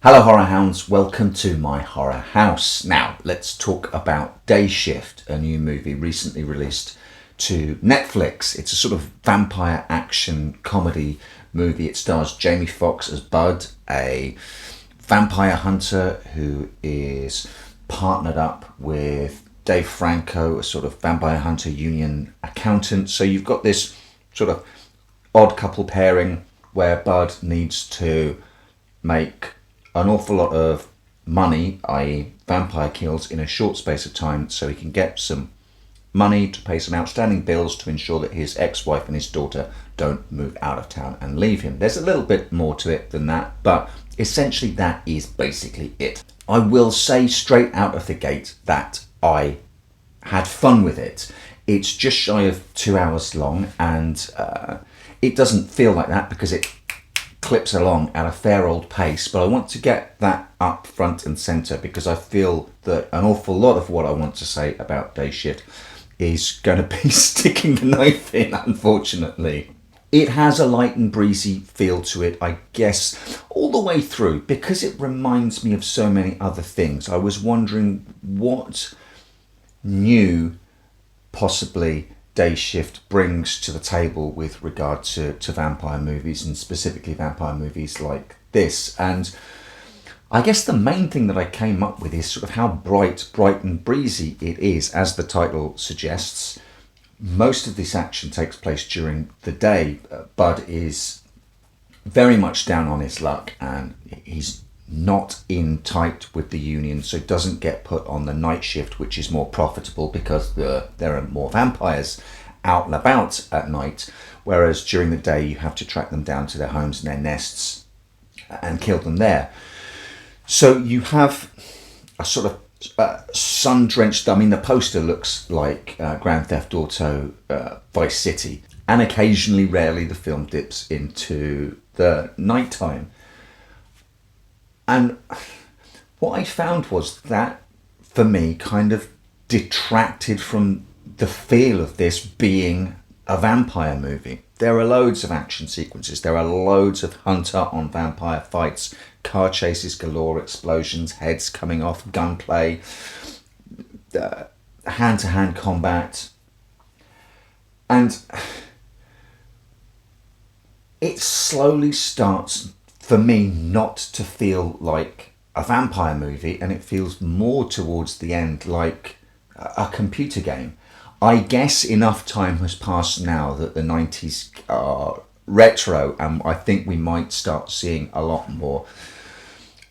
Hello horror hounds, welcome to my horror house. Now let's talk about Day Shift, a new movie recently released to Netflix. It's a sort of vampire action comedy movie. It stars Jamie Foxx as Bud, a vampire hunter who is partnered up with Dave Franco, a sort of vampire hunter union accountant. So you've got this sort of odd couple pairing where Bud needs to make an awful lot of money, i.e. vampire kills, in a short space of time so he can get some money to pay some outstanding bills to ensure that his ex-wife and his daughter don't move out of town and leave him. There's a little bit more to it than that, but essentially that is basically it. I will say straight out of the gate that I had fun with it. It's just shy of 2 hours long, and it doesn't feel like that because it clips along at a fair old pace, but I want to get that up front and centre because I feel that an awful lot of what I want to say about Day Shift is going to be sticking the knife in, unfortunately. It has a light and breezy feel to it, I guess, all the way through, because it reminds me of so many other things. I was wondering what new, possibly, Day Shift brings to the table with regard to vampire movies, and specifically vampire movies like this. And I guess the main thing that I came up with is sort of how bright and breezy it is. As the title suggests, most of this action takes place during the day. Bud is very much down on his luck, and he's not in tight with the union, so doesn't get put on the night shift, which is more profitable because there are more vampires out and about at night, whereas during the day you have to track them down to their homes and their nests and kill them there. So you have a sort of sun-drenched, I mean the poster looks like Grand Theft Auto Vice City, and occasionally, rarely, the film dips into the nighttime. And what I found was that, for me, kind of detracted from the feel of this being a vampire movie. There are loads of action sequences. There are loads of hunter on vampire fights, car chases galore, explosions, heads coming off, gunplay, hand-to-hand combat. And it slowly starts, for me, not to feel like a vampire movie, and it feels more towards the end like a computer game. I guess enough time has passed now that the 90s are retro, and I think we might start seeing a lot more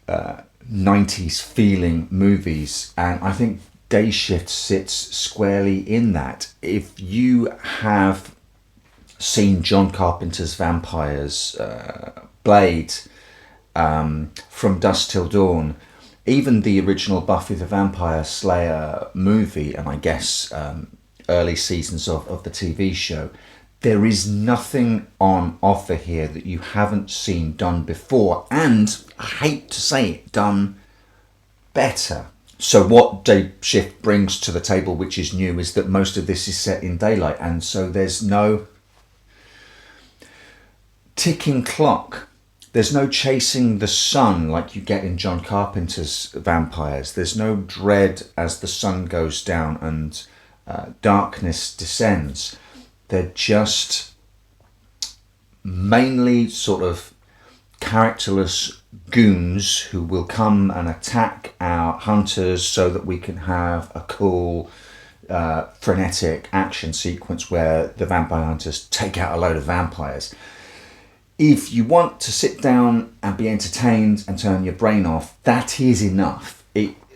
90s feeling movies, and I think Day Shift sits squarely in that. If you have seen John Carpenter's Vampires, Blade, From Dusk Till Dawn, even the original Buffy the Vampire Slayer movie, and I guess early seasons of the TV show, there is nothing on offer here that you haven't seen done before, and I hate to say it, done better. So what Day Shift brings to the table, which is new, is that most of this is set in daylight, and so there's no ticking clock. There's no chasing the sun like you get in John Carpenter's Vampires. There's no dread as the sun goes down and darkness descends. They're just mainly sort of characterless goons who will come and attack our hunters so that we can have a cool frenetic action sequence where the vampire hunters take out a load of vampires. If you want to sit down and be entertained and turn your brain off, that is enough.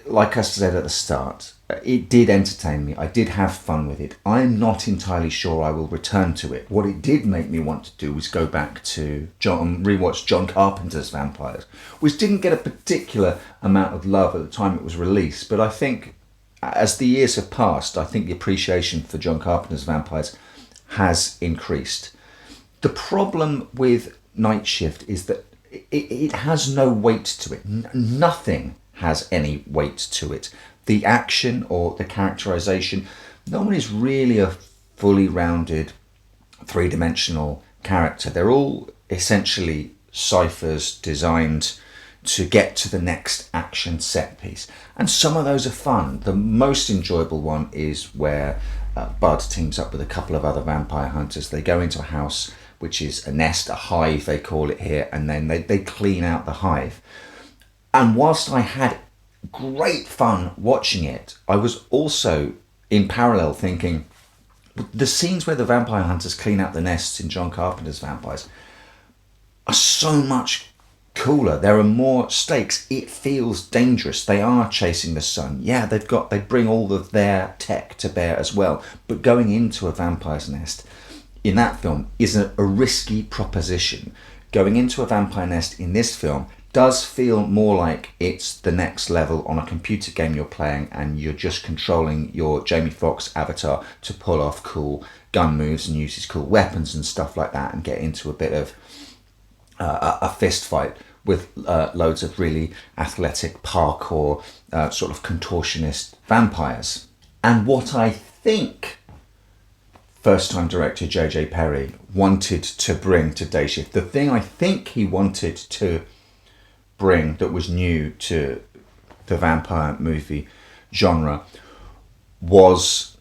Like I said at the start, it did entertain me. I did have fun with it. I'm not entirely sure I will return to it. What it did make me want to do was go back to rewatch John Carpenter's Vampires, which didn't get a particular amount of love at the time it was released. But I think as the years have passed, I think the appreciation for John Carpenter's Vampires has increased. The problem with Night Shift is that it has no weight to it. Nothing has any weight to it. The action or the characterization, no one is really a fully rounded, three-dimensional character. They're all essentially ciphers designed to get to the next action set piece. And some of those are fun. The most enjoyable one is where Bud teams up with a couple of other vampire hunters. They go into a house, which is a nest, a hive they call it here, and then they clean out the hive. And whilst I had great fun watching it, I was also in parallel thinking, the scenes where the vampire hunters clean out the nests in John Carpenter's Vampires are so much cooler. There are more stakes. It feels dangerous. They are chasing the sun. Yeah, they bring all of their tech to bear as well. But going into a vampire's nest in that film is a risky proposition. Going into a vampire nest in this film does feel more like it's the next level on a computer game you're playing, and you're just controlling your Jamie Foxx avatar to pull off cool gun moves and use his cool weapons and stuff like that, and get into a bit of a fist fight with loads of really athletic parkour sort of contortionist vampires. And what I think first-time director J.J. Perry wanted to bring to Day Shift, the thing I think he wanted to bring that was new to the vampire movie genre, was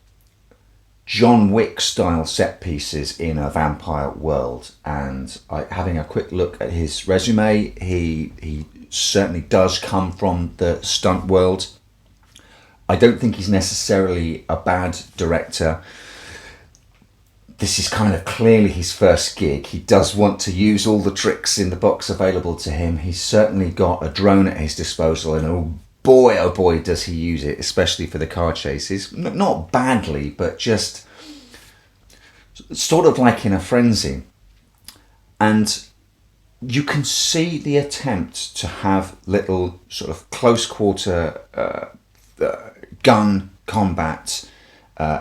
John Wick style set pieces in a vampire world. And having a quick look at his resume, he certainly does come from the stunt world. I don't think he's necessarily a bad director. This is kind of clearly his first gig. He does want to use all the tricks in the box available to him. He's certainly got a drone at his disposal, and oh boy does he use it, especially for the car chases. Not badly, but just sort of like in a frenzy. And you can see the attempt to have little sort of close quarter gun combat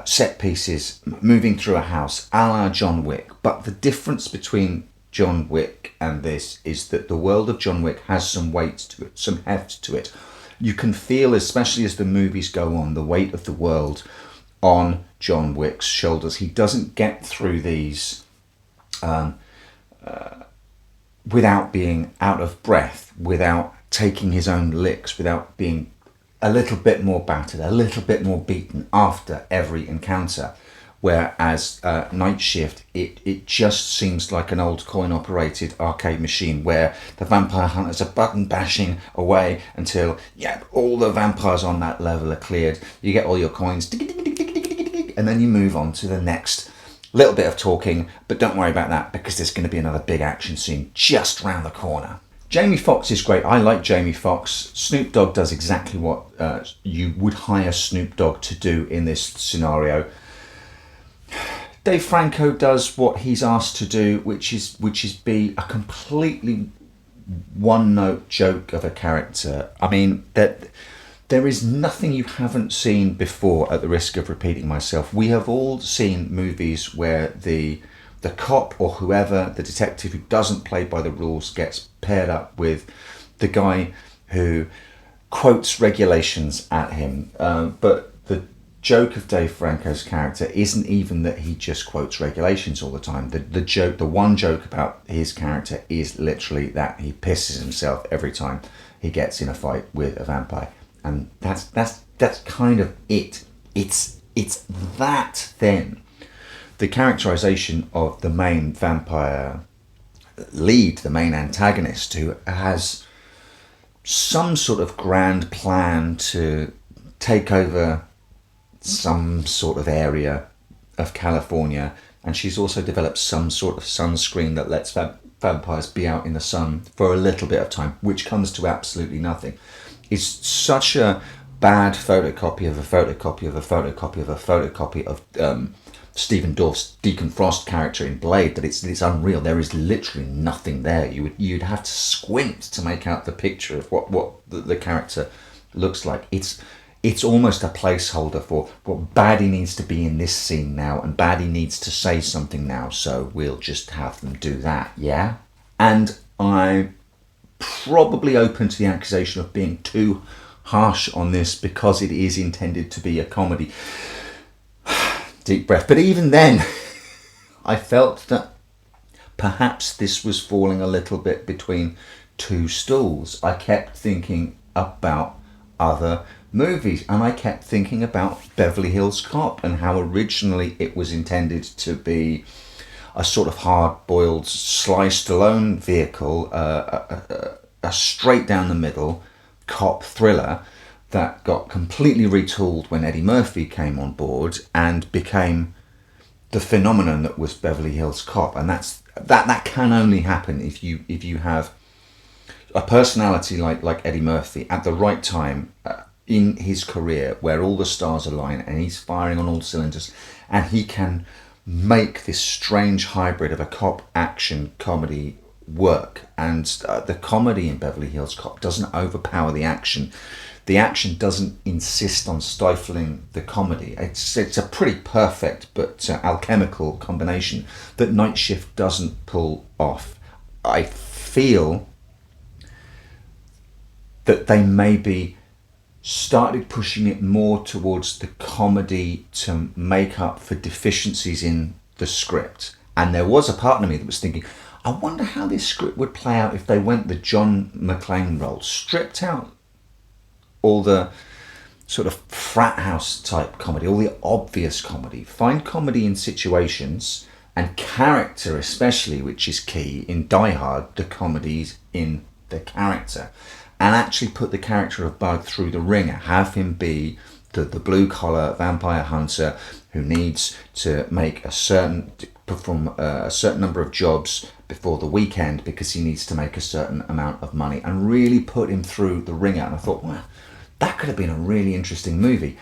set pieces moving through a house a la John Wick. But the difference between John Wick and this is that the world of John Wick has some weight to it, some heft to it. You can feel, especially as the movies go on, the weight of the world on John Wick's shoulders. He doesn't get through these without being out of breath, without taking his own licks, without being a little bit more battered, a little bit more beaten after every encounter. Whereas Night Shift, it just seems like an old coin-operated arcade machine where the vampire hunters are button bashing away until, all the vampires on that level are cleared. You get all your coins, and then you move on to the next little bit of talking, but don't worry about that because there's going to be another big action scene just round the corner. Jamie Foxx is great. I like Jamie Foxx. Snoop Dogg does exactly what you would hire Snoop Dogg to do in this scenario. Dave Franco does what he's asked to do, which is be a completely one-note joke of a character. I mean, that there is nothing you haven't seen before, at the risk of repeating myself. We have all seen movies where the cop or whoever, the detective who doesn't play by the rules, gets paired up with the guy who quotes regulations at him. But the joke of Dave Franco's character isn't even that he just quotes regulations all the time. The one joke about his character is literally that he pisses himself every time he gets in a fight with a vampire. And that's kind of it. It's that thin. The characterization of the main vampire lead, the main antagonist, who has some sort of grand plan to take over some sort of area of California, and she's also developed some sort of sunscreen that lets vampires be out in the sun for a little bit of time, which comes to absolutely nothing. It's such a bad photocopy of a photocopy of a photocopy of a photocopy of Stephen Dorff's Deacon Frost character in Blade that it's unreal. There is literally nothing there. You'd have to squint to make out the picture of what the character looks like. It's almost a placeholder for what baddie needs to be in this scene now, and baddie needs to say something now, so we'll just have them do that, yeah? And I'm probably open to the accusation of being too harsh on this because it is intended to be a comedy. Deep breath. But even then, I felt that perhaps this was falling a little bit between two stools. I kept thinking about other movies, and I kept thinking about Beverly Hills Cop and how originally it was intended to be a sort of hard-boiled Sly Stallone vehicle, a straight down the middle cop thriller that got completely retooled when Eddie Murphy came on board and became the phenomenon that was Beverly Hills Cop. And that can only happen if you have a personality like Eddie Murphy at the right time in his career, where all the stars align and he's firing on all cylinders, and he can make this strange hybrid of a cop action comedy work. And the comedy in Beverly Hills Cop doesn't overpower the action. The action doesn't insist on stifling the comedy. It's a pretty perfect but alchemical combination that Night Shift doesn't pull off. I feel that they maybe started pushing it more towards the comedy to make up for deficiencies in the script. And there was a part of me that was thinking, I wonder how this script would play out if they went the John McClane role, stripped out all the sort of frat house type comedy, all the obvious comedy, find comedy in situations, and character especially, which is key in Die Hard, the comedy's in the character, and actually put the character of Bug through the ringer, have him be the blue collar vampire hunter who needs to perform a certain number of jobs before the weekend because he needs to make a certain amount of money, and really put him through the ringer. And I thought, wow, that could have been a really interesting movie.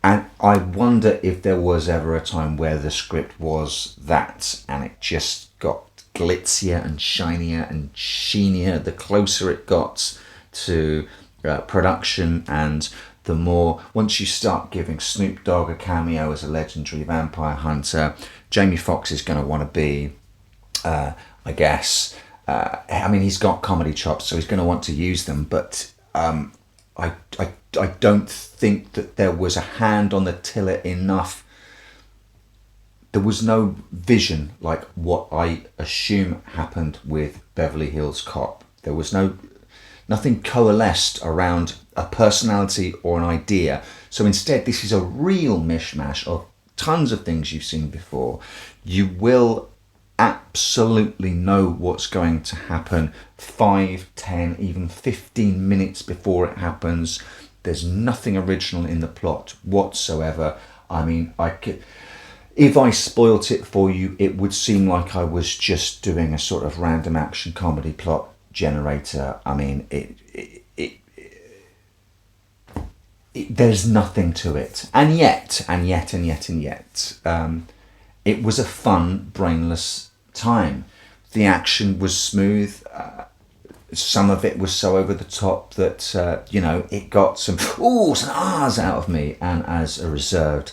And I wonder if there was ever a time where the script was that, and it just got glitzier and shinier and sheenier the closer it got to production, and the more, once you start giving Snoop Dogg a cameo as a legendary vampire hunter, Jamie Foxx is going to want to be, I guess, I mean, he's got comedy chops, so he's going to want to use them, but I don't think that there was a hand on the tiller enough. There was no vision like what I assume happened with Beverly Hills Cop. There was nothing coalesced around a personality or an idea. So instead, this is a real mishmash of tons of things you've seen before. You will absolutely know what's going to happen 5, 10, even 15 minutes before it happens. There's nothing original in the plot whatsoever. I mean, if I spoilt it for you, it would seem like I was just doing a sort of random action comedy plot generator. I mean, there's nothing to it. And yet, it was a fun, brainless time. The action was smooth. Some of it was so over the top that, it got some oohs and ahs out of me. And as a reserved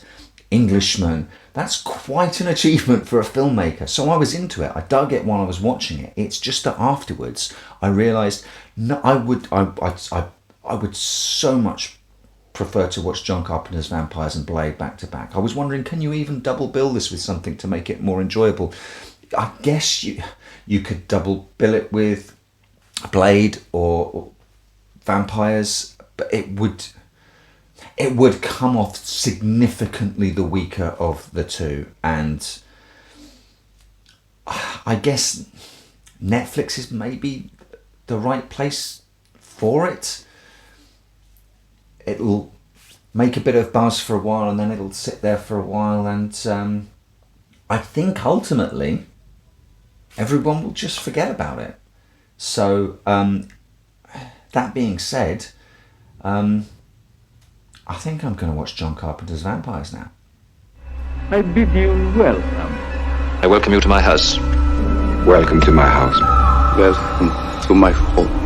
Englishman, that's quite an achievement for a filmmaker. So I was into it. I dug it while I was watching it. It's just that afterwards I realised I would so much prefer to watch John Carpenter's Vampires and Blade back to back. I was wondering, can you even double bill this with something to make it more enjoyable? I guess you could double bill it with Blade or Vampires, but it would come off significantly the weaker of the two. And I guess Netflix is maybe the right place for it. It'll make a bit of buzz for a while, and then it'll sit there for a while, and I think ultimately everyone will just forget about it. So that being said, I think I'm going to watch John Carpenter's Vampires now. I bid you welcome. I welcome you to my house. Welcome to my house. Welcome to my home.